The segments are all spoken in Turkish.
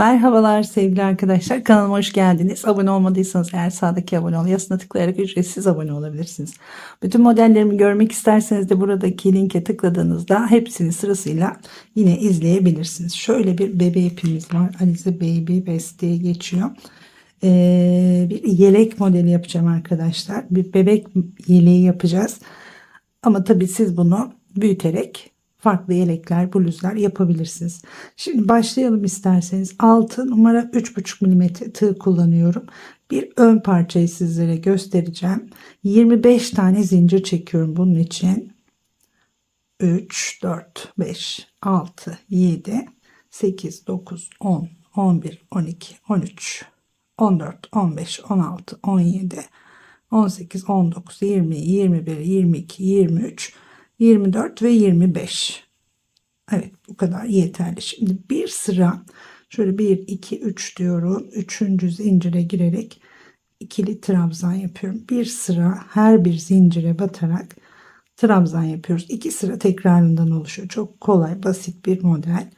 Merhabalar sevgili arkadaşlar, kanalıma hoş geldiniz. Abone olmadıysanız eğer sağdaki abone ol yazısına tıklayarak ücretsiz abone olabilirsiniz. Bütün modellerimi görmek isterseniz de buradaki linke tıkladığınızda hepsini sırasıyla yine izleyebilirsiniz. Şöyle bir bebe ipimiz var. Alize Baby Best diye geçiyor. Bir yelek modeli yapacağım arkadaşlar. Bir bebek yeleği yapacağız. Ama tabii siz bunu büyüterek farklı yelekler, bluzlar yapabilirsiniz. Şimdi başlayalım isterseniz. 6 numara 3,5 mm tığ kullanıyorum. Bir ön parçayı sizlere göstereceğim. 25 tane zincir çekiyorum bunun için. 3, 4, 5, 6, 7, 8, 9, 10, 11, 12, 13, 14, 15, 16, 17, 18, 19, 20, 21, 22, 23, 24 ve 25. Evet, bu kadar yeterli. Şimdi bir sıra şöyle 1, 2, 3 diyorum. Üçüncü zincire girerek ikili trabzan yapıyorum. Bir sıra her bir zincire batarak trabzan yapıyoruz. 2 sıra tekrarından oluşuyor. Çok kolay, basit bir model.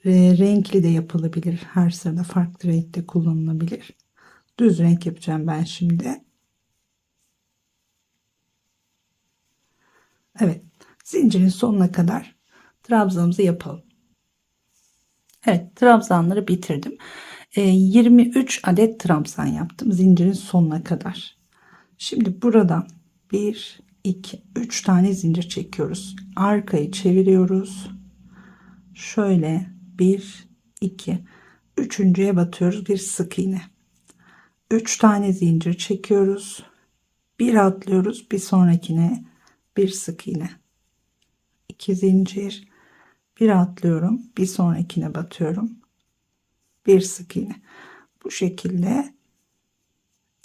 Renkli de yapılabilir. Her sırada farklı renkte kullanılabilir. Düz renk yapacağım ben şimdi. Evet, zincirin sonuna kadar trabzanımızı yapalım. Evet, trabzanları bitirdim. 23 adet trabzan yaptım zincirin sonuna kadar. Şimdi buradan 1, 2, 3 tane zincir çekiyoruz. Arkayı çeviriyoruz. Şöyle 1, 2, üçüncüye batıyoruz. Bir sık iğne. 3 tane zincir çekiyoruz. Bir atlıyoruz. Bir sonrakine bir sık iğne. 2 zincir. Bir atlıyorum. Bir sonrakine batıyorum. Bir sık iğne. Bu şekilde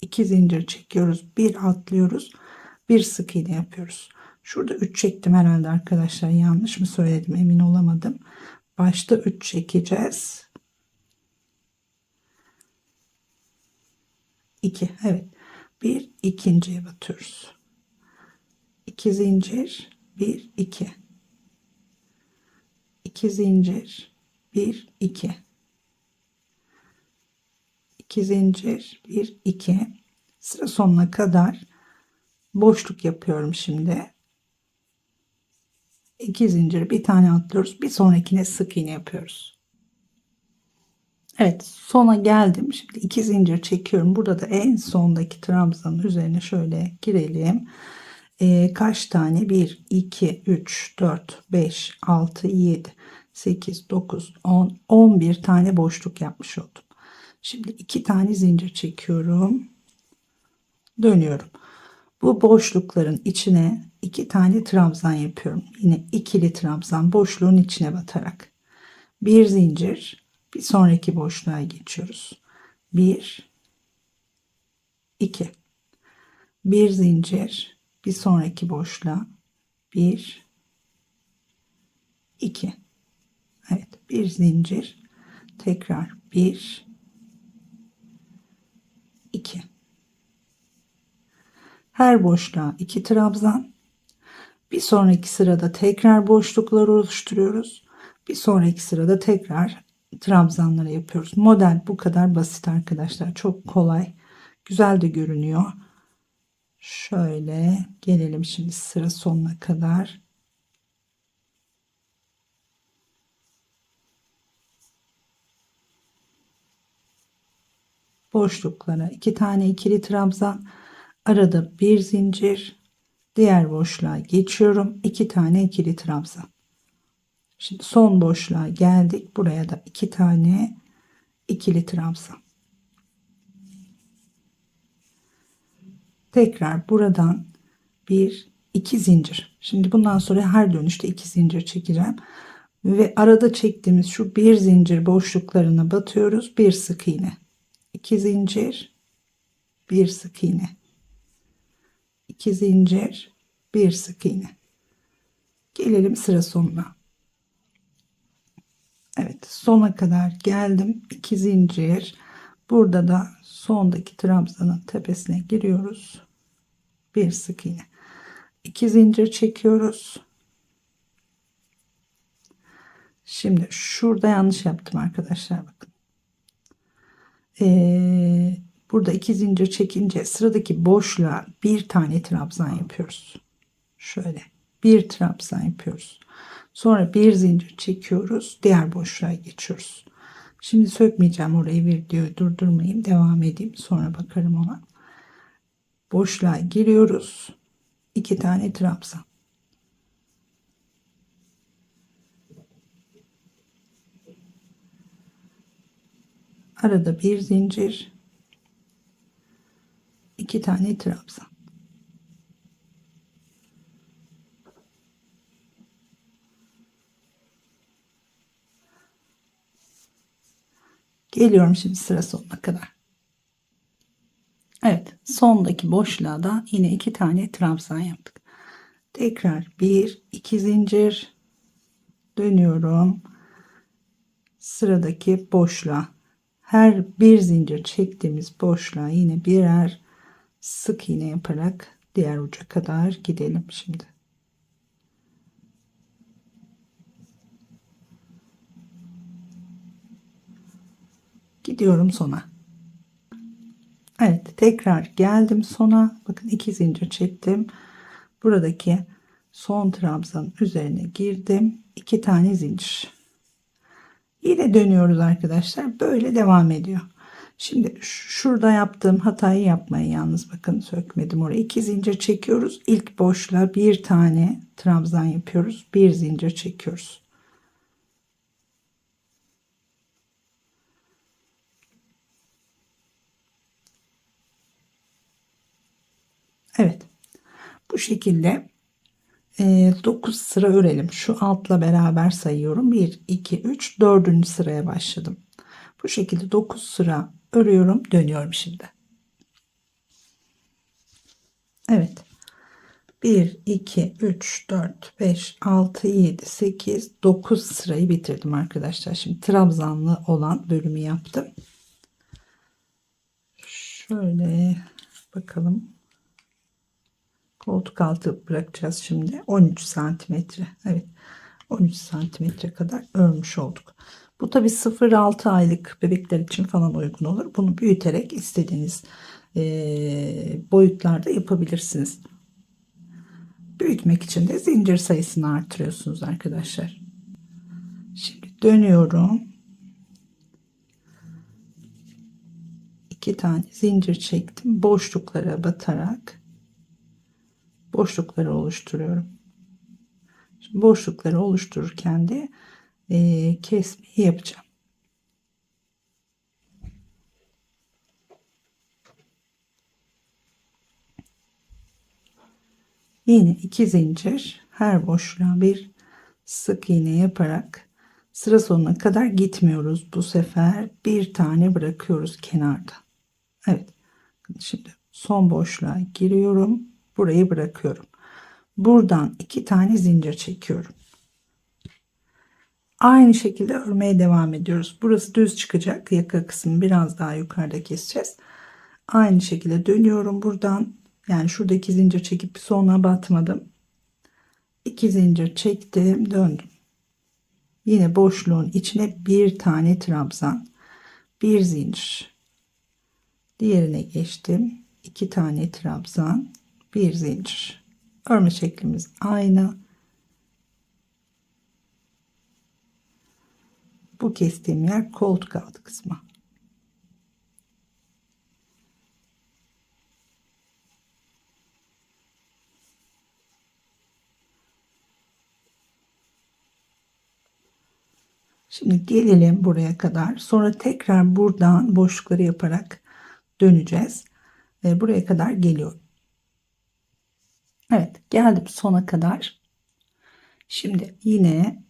2 zincir çekiyoruz. Bir atlıyoruz. Bir sık iğne yapıyoruz. Şurada 3 çektim herhalde arkadaşlar. Yanlış mı söyledim emin olamadım. Başta 3 çekeceğiz. 2. Evet. Bir ikinciye batıyoruz. 2 zincir. 1 2. 2 zincir. 1 2. 2 zincir. 1 2. Sıra sonuna kadar boşluk yapıyorum şimdi. 2 zincir, bir tane atlıyoruz. Bir sonrakine sık iğne yapıyoruz. Evet, sona geldim. Şimdi 2 zincir çekiyorum. Burada da en sondaki trabzanın üzerine şöyle girelim. Kaç tane? 1 2 3 4 5 6 7 8 9 10 11 tane boşluk yapmış oldum. Şimdi 2 tane zincir çekiyorum. Dönüyorum. Bu boşlukların içine 2 tane trabzan yapıyorum. Yine ikili trabzan boşluğun içine batarak. Bir zincir, bir sonraki boşluğa geçiyoruz. 1 2. Bir zincir, bir sonraki boşluğa. 1 2. Evet, bir zincir, tekrar 1 2. Her boşluğa 2 trabzan. Bir sonraki sırada tekrar boşluklar oluşturuyoruz. Bir sonraki sırada tekrar trabzanları yapıyoruz. Model bu kadar basit arkadaşlar. Çok kolay. Güzel de görünüyor. Şöyle gelelim şimdi sıra sonuna kadar. Boşluklara 2 tane ikili trabzan, arada bir zincir, diğer boşluğa geçiyorum. 2 tane ikili trabzan. Şimdi son boşluğa geldik. Buraya da 2 tane ikili trabzan. Tekrar buradan 1 2 zincir. Şimdi bundan sonra her dönüşte 2 zincir çekeceğim. Ve arada çektiğimiz şu bir zincir boşluklarına batıyoruz. Bir sık iğne. 2 zincir, bir sık iğne. 2 zincir, bir sık iğne. Gelelim sıra sonuna. Evet, sona kadar geldim. 2 zincir. Burada da sondaki trabzanın tepesine giriyoruz. Bir sık iğne. 2 zincir çekiyoruz. Şimdi şurada yanlış yaptım arkadaşlar, bakın. burada 2 zincir çekince sıradaki boşluğa bir tane trabzan yapıyoruz. Şöyle bir trabzan yapıyoruz. Sonra bir zincir çekiyoruz. Diğer boşluğa geçiyoruz. Şimdi sökmeyeceğim orayı, videoyu durdurmayayım. Devam edeyim. Sonra bakarım ona. Boşluğa giriyoruz. 2 tane trabzan. Arada bir zincir. 2 tane trabzan. Geliyorum şimdi sıra sonuna kadar. Evet, sondaki boşluğa da yine 2 tane trabzan yaptık. Tekrar 1 2 zincir dönüyorum. Sıradaki boşluğa, her bir zincir çektiğimiz boşluğa yine birer sık iğne yaparak diğer uca kadar gidelim şimdi. Gidiyorum sona. Evet, tekrar geldim sona. Bakın 2 zincir çektim. Buradaki son trabzanın üzerine girdim. 2 tane zincir. Yine dönüyoruz arkadaşlar. Böyle devam ediyor. Şimdi şurada yaptığım hatayı yapmayın yalnız, bakın sökmedim orayı. 2 zincir çekiyoruz. İlk boşluğa bir tane trabzan yapıyoruz. Bir zincir çekiyoruz. Evet. Bu şekilde 9 sıra örelim. Şu altla beraber sayıyorum. 1, 2, 3, 4. sıraya başladım. Bu şekilde 9 sıra örüyorum. Dönüyorum şimdi. Evet. 1, 2, 3, 4, 5, 6, 7, 8, 9 sırayı bitirdim arkadaşlar. Şimdi trabzanlı olan bölümü yaptım. Şöyle bakalım. Koltuk altı bırakacağız şimdi. 13 santimetre. Evet. 13 santimetre kadar örmüş olduk. Bu tabi 0-6 aylık bebekler için falan uygun olur. Bunu büyüterek istediğiniz boyutlarda yapabilirsiniz. Büyütmek için de zincir sayısını artırıyorsunuz arkadaşlar. Şimdi dönüyorum. 2 tane zincir çektim. Boşluklara batarak boşlukları oluşturuyorum. Şimdi boşlukları oluştururken de kesmeyi yapacağım. Yine 2 zincir, her boşluğa bir sık iğne yaparak sıra sonuna kadar gitmiyoruz. Bu sefer bir tane bırakıyoruz kenarda. Evet. Şimdi son boşluğa giriyorum. Burayı bırakıyorum. Buradan 2 tane zincir çekiyorum. Aynı şekilde örmeye devam ediyoruz. Burası düz çıkacak. Yaka kısmını biraz daha yukarıda keseceğiz. Aynı şekilde dönüyorum buradan. Yani şuradaki zincir çekip sonuna batmadım. 2 zincir çektim, döndüm. Yine boşluğun içine bir tane trabzan, bir zincir. Diğerine geçtim. 2 tane trabzan, bir zincir. Örme şeklimiz aynı. Bu kestiğim yer koltuk altı kısmı. Şimdi gelelim buraya kadar. Sonra tekrar buradan boşlukları yaparak döneceğiz. Buraya kadar geliyorum. Evet, geldim sona kadar. Şimdi yine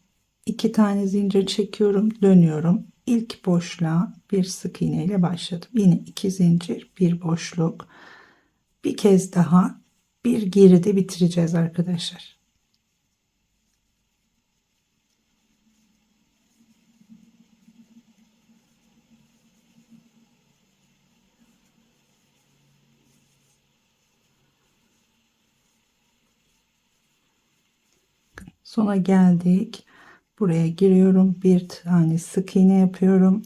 2 tane zincir çekiyorum, dönüyorum. İlk boşluğa bir sık iğne ile başladım. Yine 2 zincir, bir boşluk. Bir kez daha bir geride bitireceğiz arkadaşlar. Sona geldik. Buraya giriyorum. Bir tane sık iğne yapıyorum.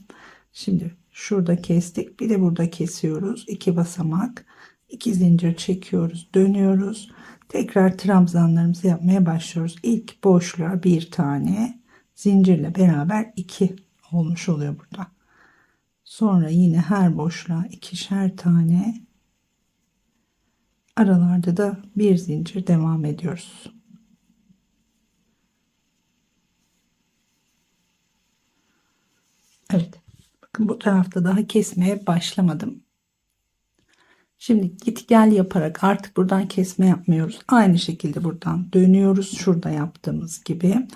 Şimdi Şurada kestik. Bir de burada kesiyoruz. 2 basamak. 2 zincir çekiyoruz. Dönüyoruz. Tekrar trabzanlarımızı yapmaya başlıyoruz. İlk boşluğa bir tane zincirle beraber 2 olmuş oluyor burada. Sonra yine her boşluğa ikişer tane, aralarda da bir zincir devam ediyoruz. Evet. Bakın bu tarafta daha kesmeye başlamadım. Şimdi git gel yaparak artık buradan kesme yapmıyoruz. Aynı şekilde buradan dönüyoruz. Şurada yaptığımız gibi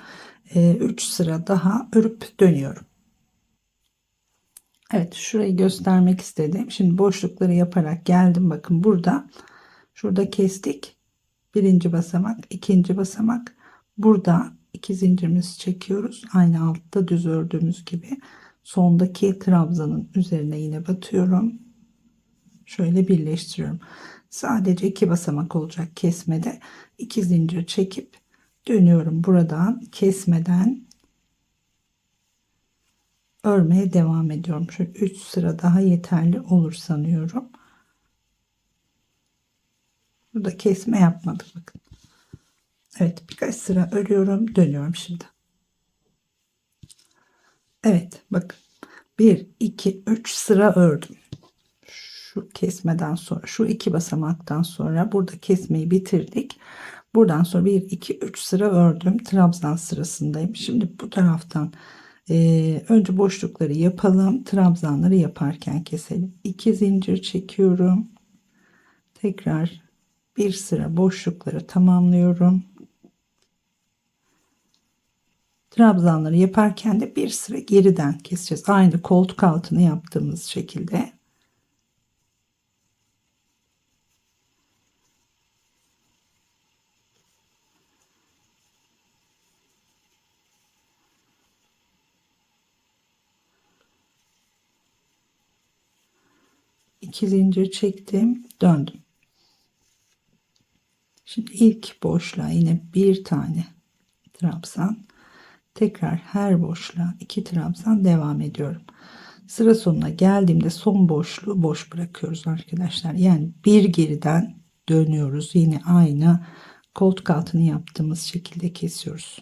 3 sıra daha örüp dönüyorum. Evet, şurayı göstermek istedim. Şimdi boşlukları yaparak geldim. Bakın burada, şurada kestik. Birinci basamak, ikinci basamak. Burada 2 zincirimizi çekiyoruz. Aynı altta düz ördüğümüz gibi. Sondaki trabzanın üzerine yine batıyorum. Şöyle birleştiriyorum. Sadece 2 basamak olacak kesmede. 2 zincir çekip dönüyorum. Buradan kesmeden örmeye devam ediyorum. Şöyle 3 sıra daha yeterli olur sanıyorum. Burada kesme yapmadık bakın. Evet, birkaç sıra örüyorum, dönüyorum şimdi. Evet, bakın 1 2 3 sıra ördüm. Şu kesmeden sonra, şu 2 basamaktan sonra burada kesmeyi bitirdik. Buradan sonra 1 2 3 sıra ördüm. Trabzan sırasındayım. Şimdi bu taraftan önce boşlukları yapalım. Trabzanları yaparken keselim. 2 zincir çekiyorum. Tekrar bir sıra boşlukları tamamlıyorum. Trabzanları yaparken de bir sıra geriden keseceğiz. Aynı koltuk altını yaptığımız şekilde. İki zincir çektim, döndüm. Şimdi ilk boşluğa yine bir tane trabzan, tekrar her boşluğa 2 trabzan devam ediyorum. Sıra sonuna geldiğimde son boşluğu boş bırakıyoruz arkadaşlar. Yani bir geriden dönüyoruz. Yine aynı koltuk altını yaptığımız şekilde kesiyoruz.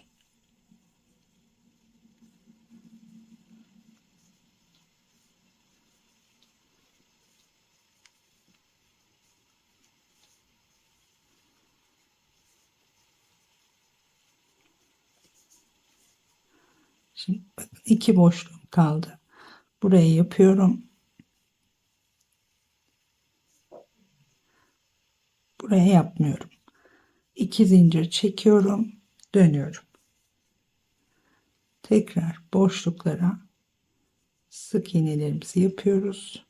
Şimdi bakın 2 boşluğum kaldı. Buraya yapıyorum. Buraya yapmıyorum. 2 zincir çekiyorum, dönüyorum. Tekrar boşluklara sık iğnelerimizi yapıyoruz.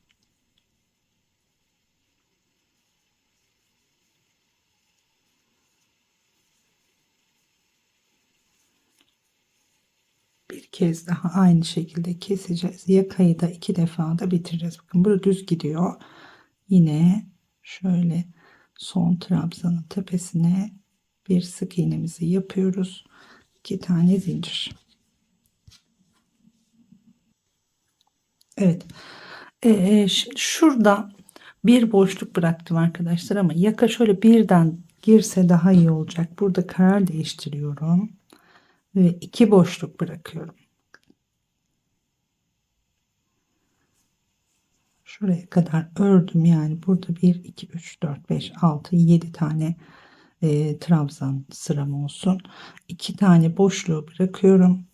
Bir kez daha aynı şekilde keseceğiz. Yakayı da 2 defa da bitireceğiz. Bakın burada düz gidiyor. Yine şöyle son trabzanın tepesine bir sık iğnemizi yapıyoruz. 2 tane zincir. Evet. Şimdi şurada bir boşluk bıraktım arkadaşlar ama yaka şöyle birden girse daha iyi olacak. Burada karar değiştiriyorum ve 2 boşluk bırakıyorum. Şuraya kadar ördüm, yani burada 1 2 3 4 5 6 7 tane trabzan sıram olsun. 2 tane boşluğu bırakıyorum.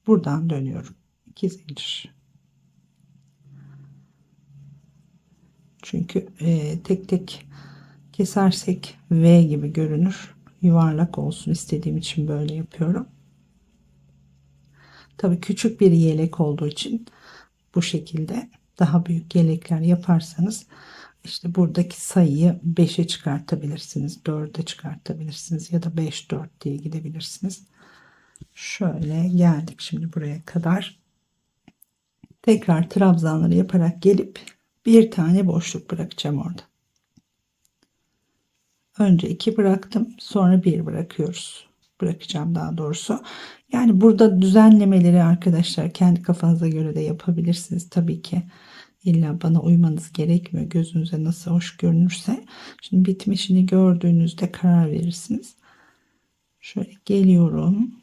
Buradan dönüyorum. 2 zincir. Çünkü tek tek kesersek V gibi görünür. Yuvarlak olsun istediğim için böyle yapıyorum. Tabii küçük bir yelek olduğu için bu şekilde, daha büyük yelekler yaparsanız işte buradaki sayıyı 5'e çıkartabilirsiniz, 4'e çıkartabilirsiniz ya da 5 4 diye gidebilirsiniz. Şöyle geldik şimdi buraya kadar. Tekrar trabzanları yaparak gelip bir tane boşluk bırakacağım orada. Önce 2 bıraktım, sonra 1 bırakıyoruz. bırakacağım daha doğrusu. Yani burada düzenlemeleri arkadaşlar kendi kafanıza göre de yapabilirsiniz tabii ki. İlla bana uymanız gerekmiyor. Gözünüze nasıl hoş görünürse. Şimdi bitmişini gördüğünüzde karar verirsiniz. Şöyle geliyorum.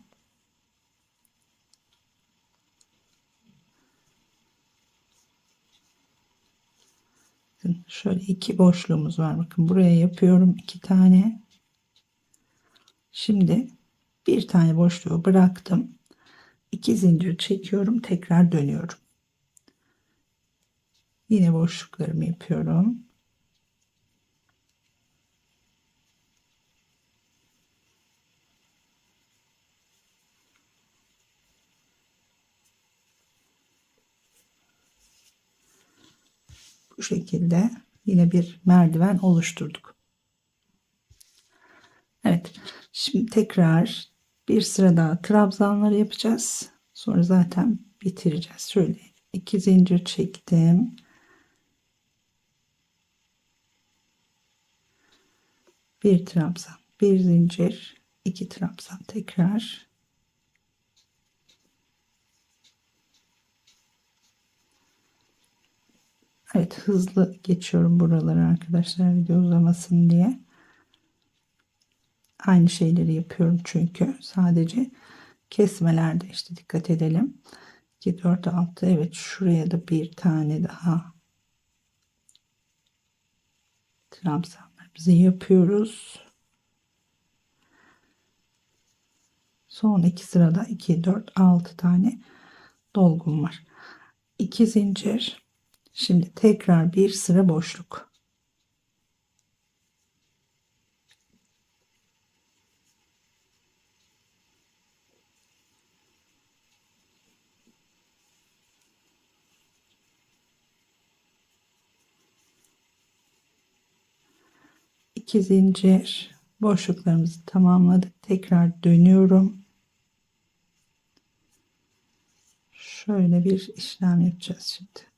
Şöyle iki boşluğumuz var. Bakın buraya yapıyorum 2 tane. Şimdi bir tane boşluğu bıraktım. 2 zincir çekiyorum. Tekrar dönüyorum. Yine boşluklarımı yapıyorum. Bu şekilde yine bir merdiven oluşturduk. Evet. Şimdi tekrar bir sıra daha trabzanları yapacağız. Sonra zaten bitireceğiz. Şöyle 2 zincir çektim. Bir trabzan, bir zincir, 2 trabzan tekrar. Evet, hızlı geçiyorum buraları arkadaşlar video uzamasın diye. Aynı şeyleri yapıyorum çünkü sadece kesmelerde işte dikkat edelim. 2 4 6 evet, şuraya da bir tane daha trabzanlarımızı yapıyoruz. Son iki sırada 2 4 6 tane dolgum var. 2 zincir. Şimdi tekrar bir sıra boşluk. İki zincir boşluklarımızı tamamladık. Tekrar dönüyorum. Şöyle bir işlem yapacağız şimdi.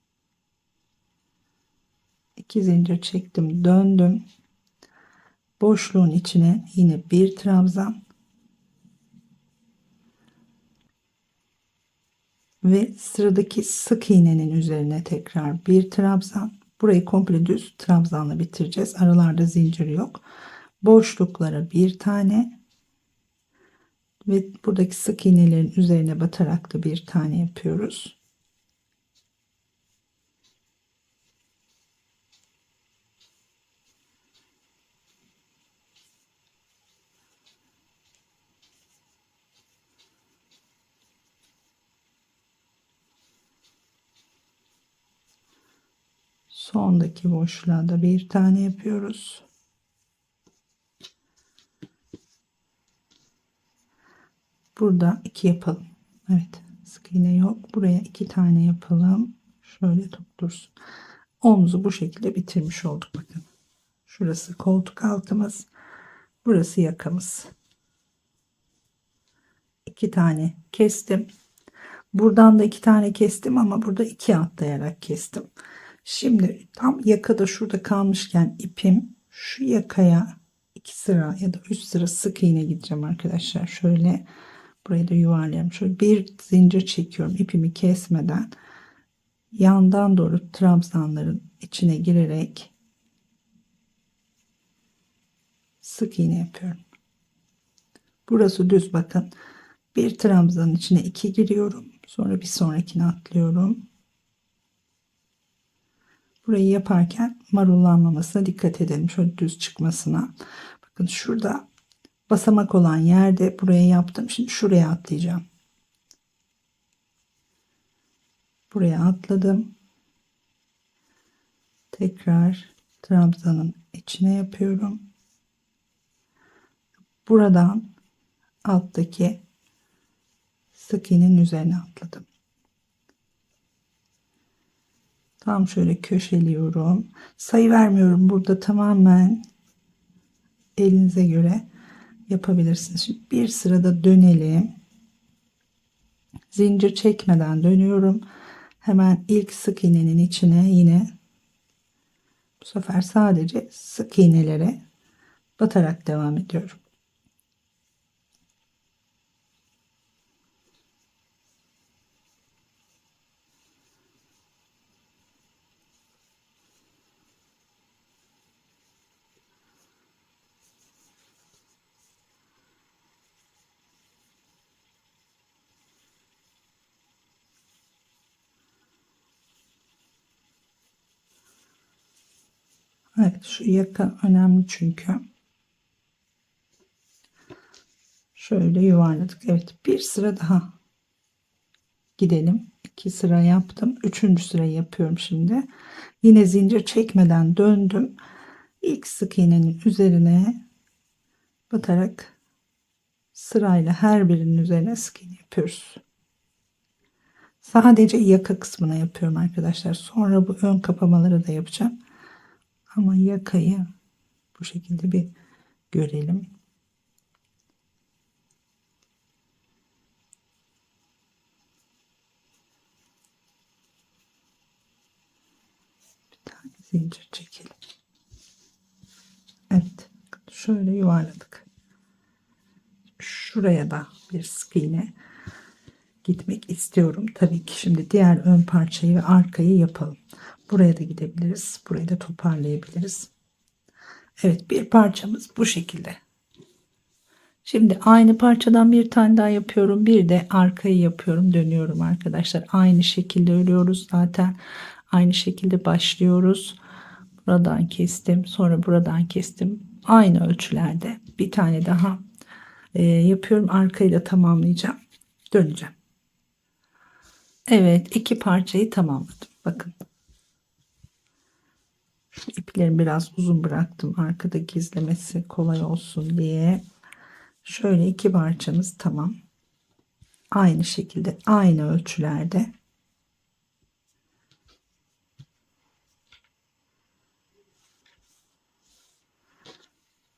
2 zincir çektim, döndüm. Boşluğun içine yine bir trabzan ve sıradaki sık iğnenin üzerine tekrar bir trabzan. Burayı komple düz trabzanla bitireceğiz. Aralarda zincir yok. Boşluklara bir tane ve buradaki sık iğnelerin üzerine batarak da bir tane yapıyoruz. Sondaki boşluğa da bir tane yapıyoruz. Burada 2 yapalım. Evet, sık iğne yok. Buraya 2 tane yapalım. Şöyle tuttursun. Omuzu bu şekilde bitirmiş olduk. Bakın. Şurası koltuk altımız. Burası yakamız. 2 tane kestim. Buradan da 2 tane kestim ama burada 2 atlayarak kestim. Şimdi tam yakada şurada kalmışken ipim şu yakaya 2 sıra ya da 3 sıra sık iğne gideceğim arkadaşlar. Şöyle burayı da yuvarlayalım. Şöyle bir zincir çekiyorum ipimi kesmeden. Yandan doğru trabzanların içine girerek sık iğne yapıyorum. Burası düz, bakın. Bir trabzanın içine 2 giriyorum. Sonra bir sonrakine atlıyorum. Burayı yaparken marullanmamasına dikkat edelim. Şöyle düz çıkmasına. Bakın şurada basamak olan yerde buraya yaptım. Şimdi şuraya atlayacağım. Buraya atladım. Tekrar trabzanın içine yapıyorum. Buradan alttaki sık iğnenin üzerine atladım. Tam şöyle köşeliyorum. Sayı vermiyorum. Burada tamamen elinize göre yapabilirsiniz. Şimdi bir sırada dönelim. Zincir çekmeden dönüyorum. Hemen ilk sık iğnenin içine yine bu sefer sadece sık iğnelere batarak devam ediyorum. Evet, şu yaka önemli çünkü. Şöyle yuvarladık. Evet, bir sıra daha gidelim. 2 sıra yaptım. Üçüncü sırayı yapıyorum şimdi. Yine zincir çekmeden döndüm. İlk sık iğnenin üzerine batarak sırayla her birinin üzerine sık iğne yapıyoruz. Sadece yaka kısmına yapıyorum arkadaşlar. Sonra bu ön kapamaları da yapacağım. Ama yakayı bu şekilde bir görelim. Bir tane zincir çekelim. Evet. Şöyle yuvarladık. Şuraya da bir sık iğne gitmek istiyorum. Tabii ki şimdi diğer ön parçayı ve arkayı yapalım. Buraya da gidebiliriz. Burayı da toparlayabiliriz. Evet, bir parçamız bu şekilde. Şimdi aynı parçadan bir tane daha yapıyorum. Bir de arkayı yapıyorum. Dönüyorum arkadaşlar. Aynı şekilde örüyoruz zaten. Aynı şekilde başlıyoruz. Buradan kestim. Sonra buradan kestim. Aynı ölçülerde bir tane daha yapıyorum. Arkayı da tamamlayacağım. Döneceğim. Evet, iki parçayı tamamladım. Bakın. Şu iplerimi biraz uzun bıraktım. Arkada gizlemesi kolay olsun diye. Şöyle iki parçamız tamam. Aynı şekilde aynı ölçülerde.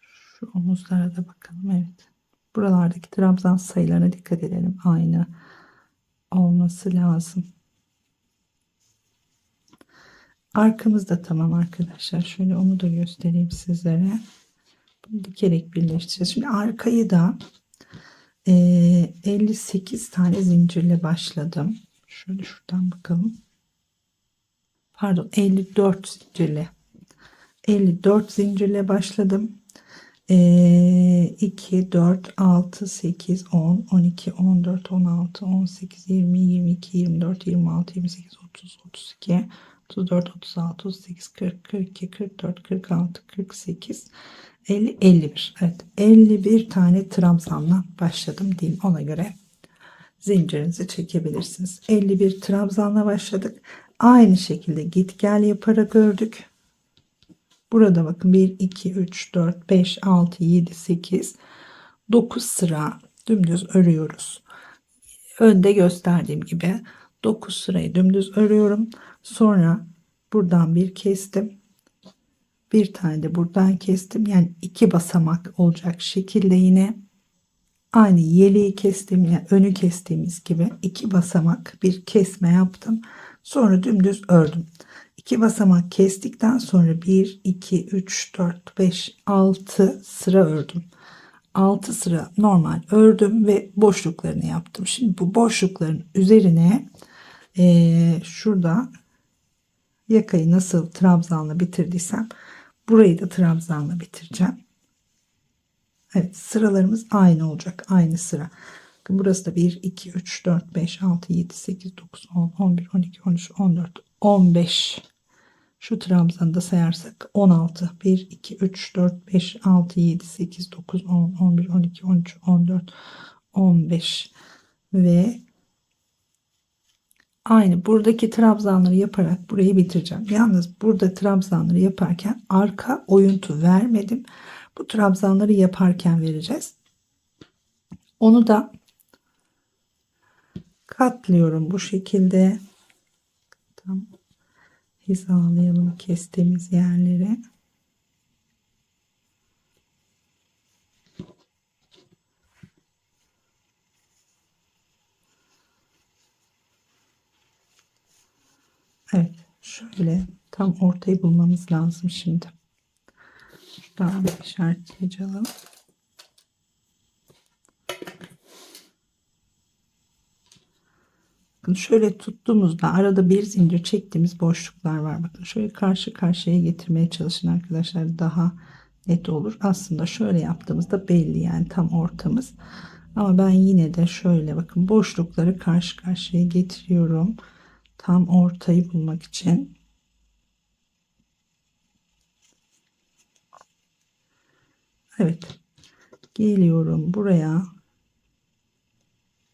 Şu omuzlara da bakalım. Evet. Buralardaki trabzan sayılarına dikkat edelim. Aynı olması lazım. Arkamız da tamam arkadaşlar. Şöyle onu da göstereyim sizlere. Bunu dikerek birleştireceğiz. Şimdi arkayı da 58 tane zincirle başladım. Şöyle şuradan bakalım. Pardon, 54 zincirle. 54 zincirle başladım. 2, 4, 6, 8, 10, 12, 14, 16, 18, 20, 22, 24, 26, 28, 30, 32, 34, 36, 38, 40, 42, 44, 46, 48, 50, 51. Evet, 51 tane trabzanla başladım diyeyim. Ona göre zincirinizi çekebilirsiniz. 51 trabzanla başladık. Aynı şekilde git gel yaparak ördük. Burada bakın 1, 2, 3, 4, 5, 6, 7, 8, 9 sıra dümdüz örüyoruz. Önde gösterdiğim gibi 9 sırayı dümdüz örüyorum. Sonra buradan bir kestim. Bir tane de buradan kestim. Yani iki basamak olacak şekilde yine aynı yeleği kestim, yani önü kestiğimiz gibi iki basamak bir kesme yaptım. Sonra dümdüz ördüm. 2 basamak kestikten sonra 1, 2, 3, 4, 5, 6 sıra ördüm. 6 sıra normal ördüm ve boşluklarını yaptım. Şimdi bu boşlukların üzerine şurada yakayı nasıl trabzanla bitirdiysem burayı da trabzanla bitireceğim. Evet, sıralarımız aynı olacak. Aynı sıra. Burası da 1, 2, 3, 4, 5, 6, 7, 8, 9, 10, 11, 12, 13, 14, 15. Şu trabzanı da sayarsak 16. 1, 2, 3, 4, 5, 6, 7, 8, 9, 10, 11, 12, 13, 14, 15 ve aynı buradaki trabzanları yaparak burayı bitireceğim. Yalnız burada trabzanları yaparken arka oyuntu vermedim. Bu trabzanları yaparken vereceğiz. Onu da katlıyorum bu şekilde. Tam hizalayalım kestiğimiz yerleri. Evet, şöyle tam ortayı bulmamız lazım şimdi. Şuradan bir işaretleyeceğim. Bakın şöyle tuttuğumuzda arada bir zincir çektiğimiz boşluklar var. Bakın şöyle karşı karşıya getirmeye çalışın arkadaşlar. Daha net olur. Aslında şöyle yaptığımızda belli, yani tam ortamız. Ama ben yine de şöyle bakın boşlukları karşı karşıya getiriyorum. Tam ortayı bulmak için. Evet. Geliyorum buraya.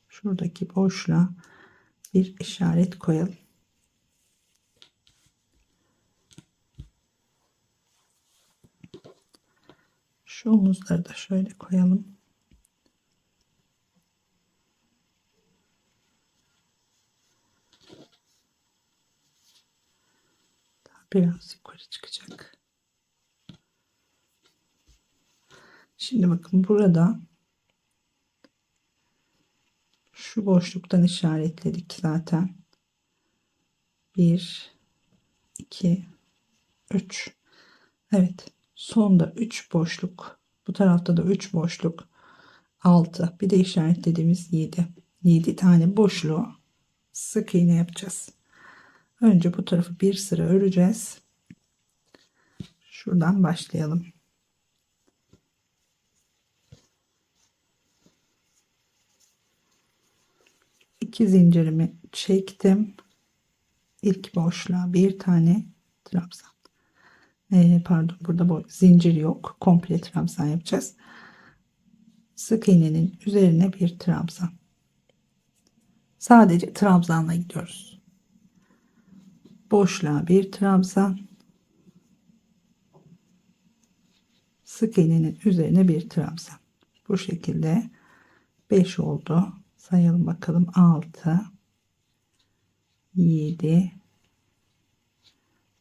Şuradaki boşluğa bir işaret koyalım. Şu omuzları da şöyle koyalım. Biraz yukarı çıkacak. Şimdi bakın burada şu boşluktan işaretledik zaten. 1 2 3. Evet. Sonda 3 boşluk. Bu tarafta da 3 boşluk. 6. Bir de işaretlediğimiz 7. 7 tane boşluğu sık iğne yapacağız. Önce bu tarafı bir sıra öreceğiz. Şuradan başlayalım. 2 zincirimi çektim. İlk boşluğa bir tane trabzan. Pardon, burada zincir yok. Komple trabzan yapacağız. Sık iğnenin üzerine bir trabzan. Sadece trabzanla gidiyoruz. Boşluğa bir trabzan. Sık iğnenin üzerine bir trabzan. Bu şekilde 5 oldu. Sayalım bakalım. 6 7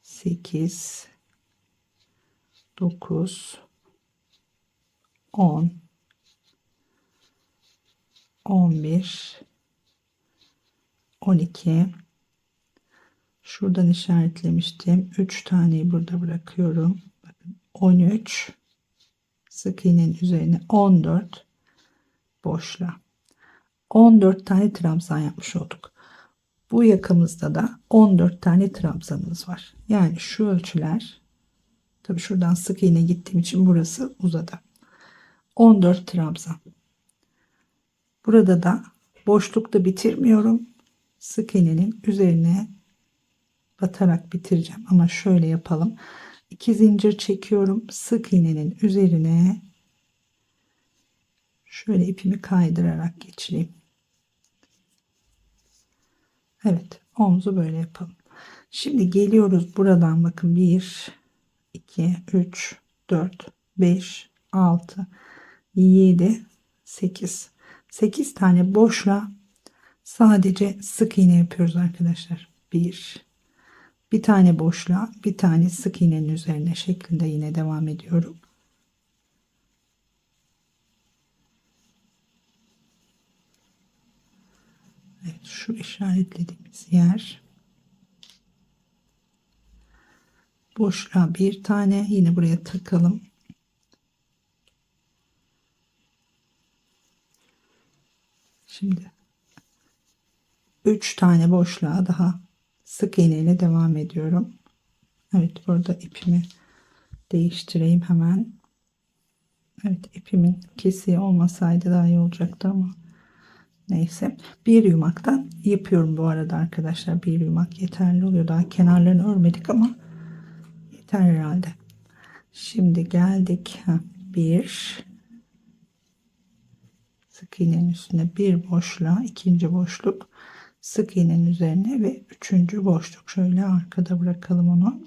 8 9 10 11 12. Şuradan işaretlemiştim. 3 taneyi burada bırakıyorum. Bakın 13. Sık iğnenin üzerine 14 boşluğa. 14 tane trabzan yapmış olduk. Bu yakamızda da 14 tane trabzanımız var. Yani şu ölçüler, tabi şuradan sık iğne gittiğim için burası uzadı. 14 trabzan. Burada da boşlukta bitirmiyorum. Sık iğnenin üzerine batarak bitireceğim. Ama şöyle yapalım. 2 zincir çekiyorum. Sık iğnenin üzerine şöyle ipimi kaydırarak geçireyim. Evet, omuzu böyle yapalım. Şimdi geliyoruz buradan, bakın 1 2 3 4 5 6 7 8. 8 tane boşla sadece sık iğne yapıyoruz arkadaşlar. Bir tane boşluğa bir tane sık iğnenin üzerine şeklinde yine devam ediyorum. Evet, şu işaretlediğimiz yer. Boşluğa bir tane yine buraya takalım. Şimdi 3 tane boşluğa daha sık iğne ile devam ediyorum. Evet, burada ipimi değiştireyim hemen. Evet, ipimin kesiği olmasaydı daha iyi olacaktı ama neyse. Bir yumaktan yapıyorum bu arada arkadaşlar. Bir yumak yeterli oluyor. Daha kenarlarını örmedik ama yeter herhalde. Şimdi geldik. Bir sık iğnenin üstüne bir boşluğa, ikinci boşluk, sık iğnenin üzerine ve üçüncü boşluk. Şöyle arkada bırakalım onu.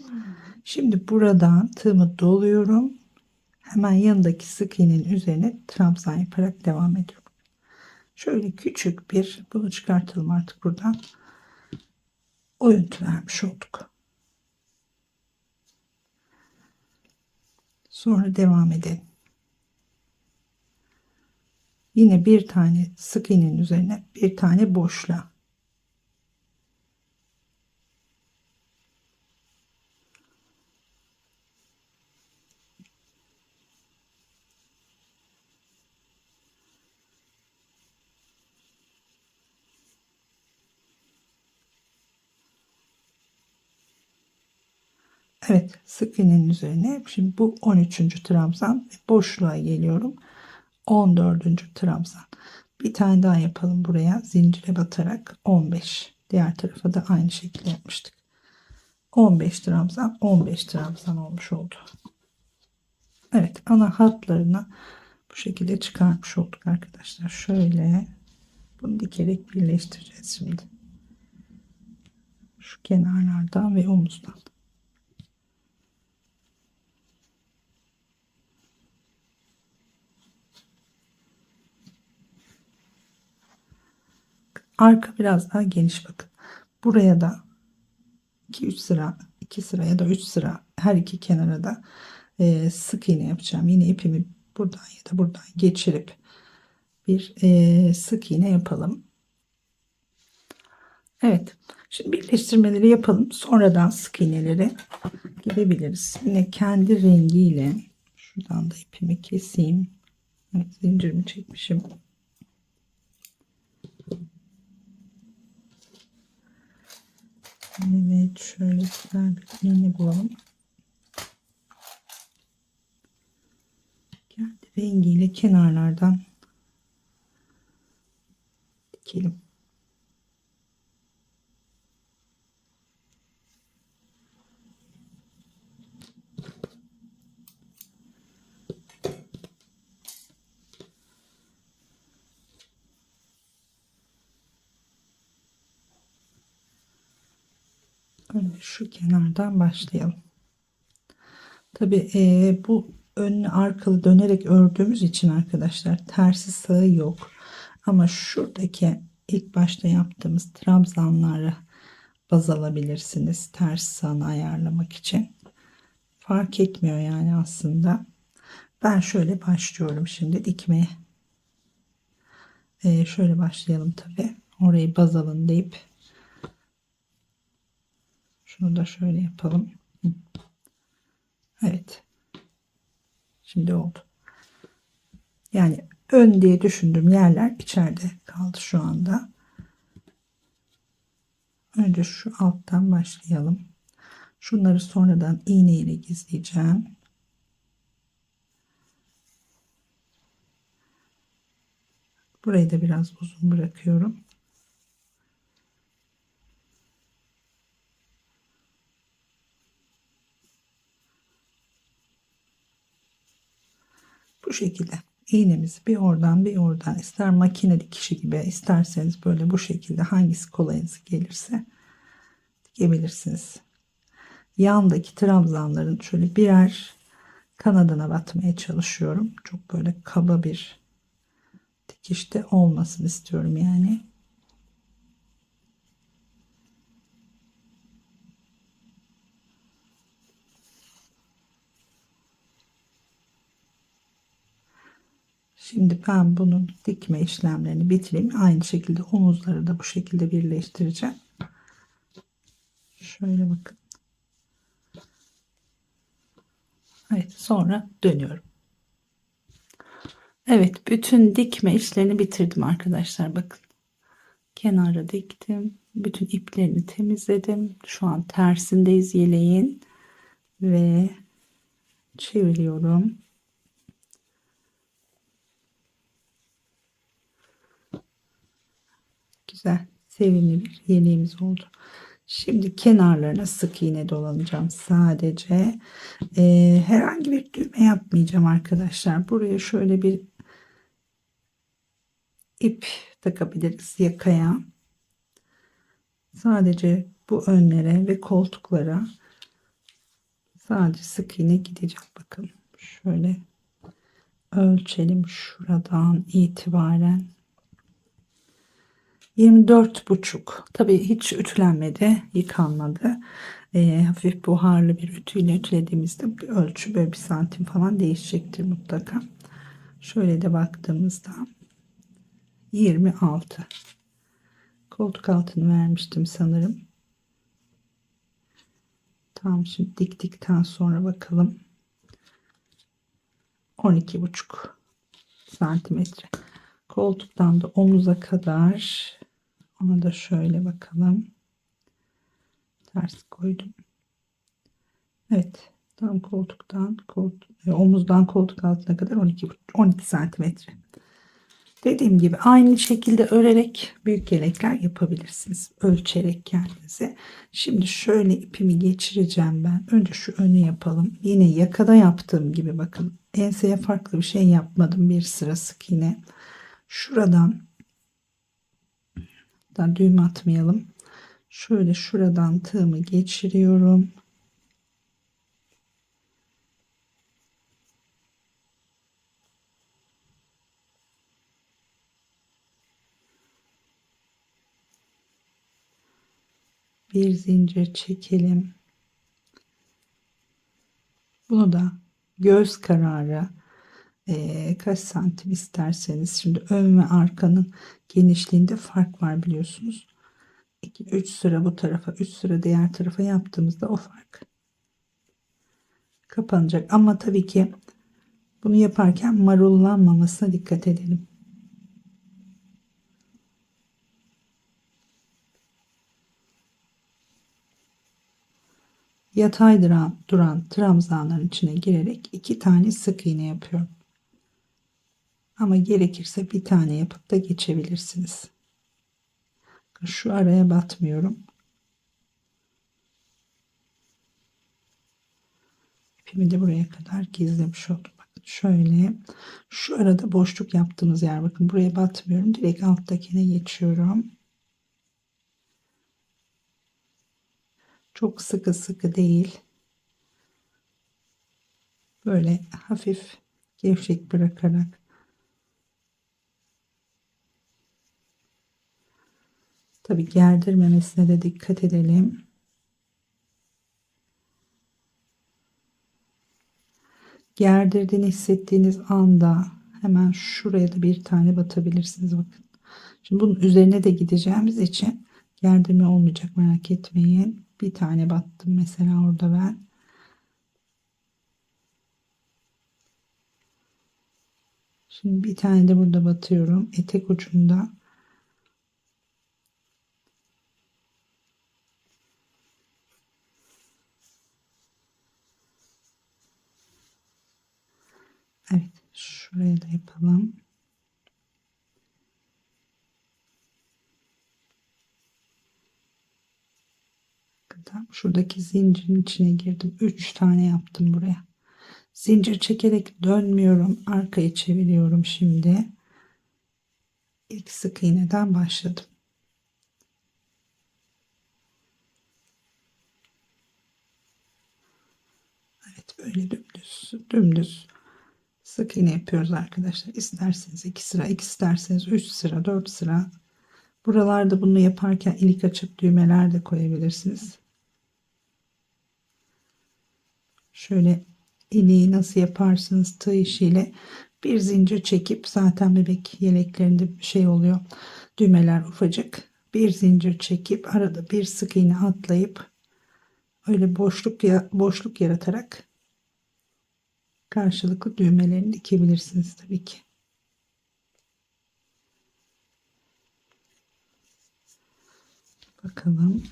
Şimdi buradan tığımı doluyorum. Hemen yanındaki sık iğnenin üzerine trabzan yaparak devam ediyorum. Şöyle küçük bir, bunu çıkartalım artık buradan. Oyuntu vermiş olduk. Sonra devam edelim. Yine bir tane sık iğnenin üzerine bir tane boşluğa. Evet, sık iğnenin üzerine şimdi bu 13. trabzan, boşluğa geliyorum. 14. trabzan. Bir tane daha yapalım buraya, zincire batarak 15. Diğer tarafa da aynı şekilde yapmıştık. 15 trabzan 15 trabzan olmuş oldu. Evet, ana hatlarını bu şekilde çıkarmış olduk arkadaşlar. Şöyle bunu dikerek birleştireceğiz şimdi. Şu kenarlardan ve omuzdan. Arka biraz daha geniş bakın. Buraya da 2-3 sıra, 2 sıra ya da 3 sıra her iki kenara da sık iğne yapacağım. Yine ipimi buradan ya da buradan geçirip bir sık iğne yapalım. Evet. Şimdi birleştirmeleri yapalım. Sonradan sık iğneleri gidebiliriz. Yine kendi rengiyle şuradan da ipimi keseyim. Evet, zincirimi çekmişim. Evet, şöyle güzel bir iğne bulalım. Kendi rengiyle kenarlardan dikelim. Önce şu kenardan başlayalım. Tabii bu önlü arkalı dönerek ördüğümüz için arkadaşlar tersi sağı yok. Ama şuradaki ilk başta yaptığımız trabzanları baz alabilirsiniz. Ters sağını ayarlamak için. Fark etmiyor yani aslında. Ben şöyle başlıyorum şimdi dikmeye. Şöyle başlayalım tabii. Orayı baz alın deyip şunu da şöyle yapalım. Evet. Şimdi oldu. Yani ön diye düşündüğüm yerler içeride kaldı şu anda. Önce şu alttan başlayalım. Şunları sonradan iğne ile gizleyeceğim. Burayı da biraz uzun bırakıyorum. Bu şekilde iğnemizi bir oradan bir oradan, ister makine dikişi gibi isterseniz böyle bu şekilde, hangisi kolayınız gelirse dikebilirsiniz. Yandaki trabzanların şöyle birer kanadına batmaya çalışıyorum. Çok böyle kaba bir dikişte olmasını istiyorum yani. Şimdi ben bunun dikme işlemlerini bitireyim. Aynı şekilde omuzları da bu şekilde birleştireceğim. Şöyle bakın. Evet, sonra dönüyorum. Evet, bütün dikme işlerini bitirdim arkadaşlar. Bakın. Kenara diktim. Bütün iplerini temizledim. Şu an tersindeyiz yeleğin. Ve çeviriyorum. Güzel, sevimli bir yeleğimiz oldu. Şimdi kenarlarına sık iğne dolanacağım sadece. Herhangi bir düğme yapmayacağım arkadaşlar. Buraya şöyle bir ip takabiliriz yakaya. Sadece bu önlere ve koltuklara sadece sık iğne gidecek. Bakın şöyle ölçelim şuradan itibaren. 24,5. Tabii hiç ütülenmedi, yıkanmadı. Hafif buharlı bir ütüyle ütülediğimizde ölçü böyle 1 santim falan değişecektir mutlaka. Şöyle de baktığımızda 26. Koltuk altını vermiştim sanırım. Tamam, şimdi diktikten sonra bakalım. 12,5 santimetre. Koltuktan da omuza kadar, ona da şöyle bakalım. Ters koydum. Evet. Tam koltuktan omuzdan koltuk altına kadar 12 santimetre. Dediğim gibi aynı şekilde örerek büyük yelekler yapabilirsiniz. Ölçerek kendinize. Şimdi şöyle ipimi geçireceğim ben. Önce şu önü yapalım. Yine yakada yaptığım gibi bakın. enseye farklı bir şey yapmadım. Bir sıra sık iğne. Şuradan da düğüm atmayalım. Şöyle şuradan tığımı geçiriyorum. Bir zincir çekelim. Bunu da göz kararı kaç santim isterseniz. Şimdi ön ve arkanın genişliğinde fark var biliyorsunuz. 2-3 sıra bu tarafa, 3 sıra diğer tarafa yaptığımızda o fark kapanacak. Ama tabii ki bunu yaparken marullanmamasına dikkat edelim. Yatay duran trabzanların içine girerek 2 tane sık iğne yapıyorum. Ama gerekirse bir tane yapıp da geçebilirsiniz. Şu araya batmıyorum. İpimi de buraya kadar gizlemiş oldum. Bakın şöyle şu arada boşluk yaptığımız yer, bakın buraya batmıyorum. Direkt alttakine geçiyorum. Çok sıkı değil. Böyle hafif gevşek bırakarak. Tabi gerdirmemesine de dikkat edelim. Gerdirdiğini hissettiğiniz anda hemen şuraya da bir tane batabilirsiniz. Bakın. Şimdi bunun üzerine de gideceğimiz için gerdirme olmayacak, merak etmeyin. Bir tane battım mesela orada ben. Şimdi bir tane de burada batıyorum. Etek ucunda. Evet, şuraya da yapalım. Şuradaki zincirin içine girdim. 3 tane yaptım buraya. Zincir çekerek dönmüyorum. Arkayı çeviriyorum şimdi. İlk sık iğneden başladım. Evet, böyle dümdüz sık iğne yapıyoruz arkadaşlar. İsterseniz 2 sıra, isterseniz 3 sıra, 4 sıra. Buralarda bunu yaparken ilik açıp düğmeler de koyabilirsiniz. Şöyle iliği nasıl yaparsınız tığ işiyle, bir zincir çekip, zaten bebek yeleklerinde bir şey oluyor, düğmeler ufacık, bir zincir çekip arada bir sık iğne atlayıp öyle boşluk yaratarak karşılıklı düğmelerini dikebilirsiniz tabii ki. Bakalım.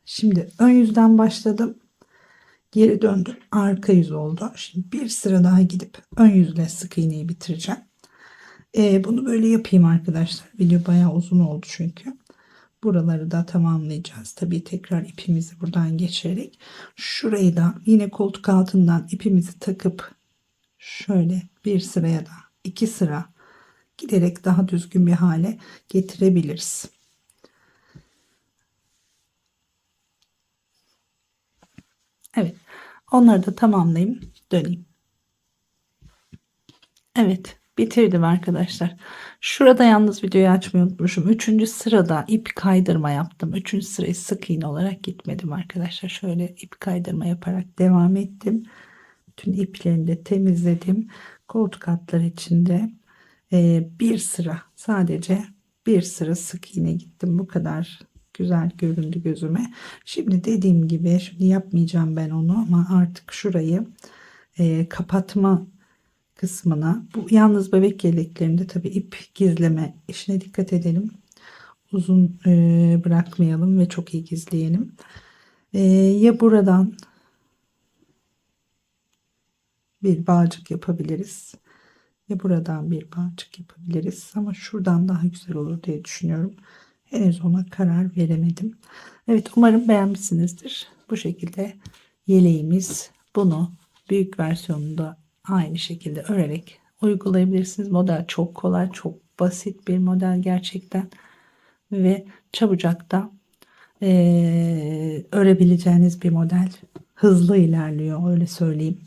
Şimdi ön yüzden başladım. Geri döndüm. Arka yüz oldu. Şimdi bir sıra daha gidip ön yüzle sık iğneyi bitireceğim. Bunu böyle yapayım arkadaşlar. Video bayağı uzun oldu çünkü. Buraları da tamamlayacağız. Tabii tekrar ipimizi buradan geçirerek şurayı da yine koltuk altından ipimizi takıp şöyle bir sıraya da 2 sıra giderek daha düzgün bir hale getirebiliriz. Evet. Onları da tamamlayayım. Döneyim. Evet. Bitirdim arkadaşlar. Şurada yalnız videoyu açmayı unutmuşum. 3. sırada ip kaydırma yaptım. 3. sırayı sık iğne olarak gitmedim arkadaşlar. Şöyle ip kaydırma yaparak devam ettim. Bütün iplerini de temizledim. Koltuk altları içinde bir sıra, sadece bir sıra sık iğne gittim. Bu kadar güzel göründü gözüme. Şimdi dediğim gibi, şimdi yapmayacağım ben onu, ama artık şurayı kapatma kısmına, bu yalnız bebek yeleklerinde tabi ip gizleme işine dikkat edelim. Uzun bırakmayalım ve çok iyi gizleyelim. Ya buradan bir bağcık yapabiliriz, ya buradan bir bağcık yapabiliriz, ama şuradan daha güzel olur diye düşünüyorum. Henüz ona karar veremedim. Evet, umarım beğenmişsinizdir. Bu şekilde yeleğimiz, bunu Büyük versiyonunu da aynı şekilde örerek uygulayabilirsiniz. Model çok kolay, çok basit bir model gerçekten ve çabucak da örebileceğiniz bir model. Hızlı ilerliyor, öyle söyleyeyim.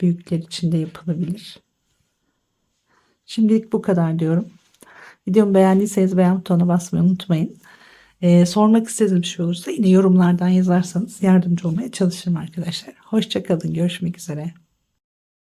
Büyükler için de yapılabilir. Şimdilik bu kadar diyorum. Videomu beğendiyseniz beğen butonuna basmayı unutmayın. Sormak istediğiniz bir şey olursa yine yorumlardan yazarsanız yardımcı olmaya çalışırım arkadaşlar. Hoşça kalın. Görüşmek üzere.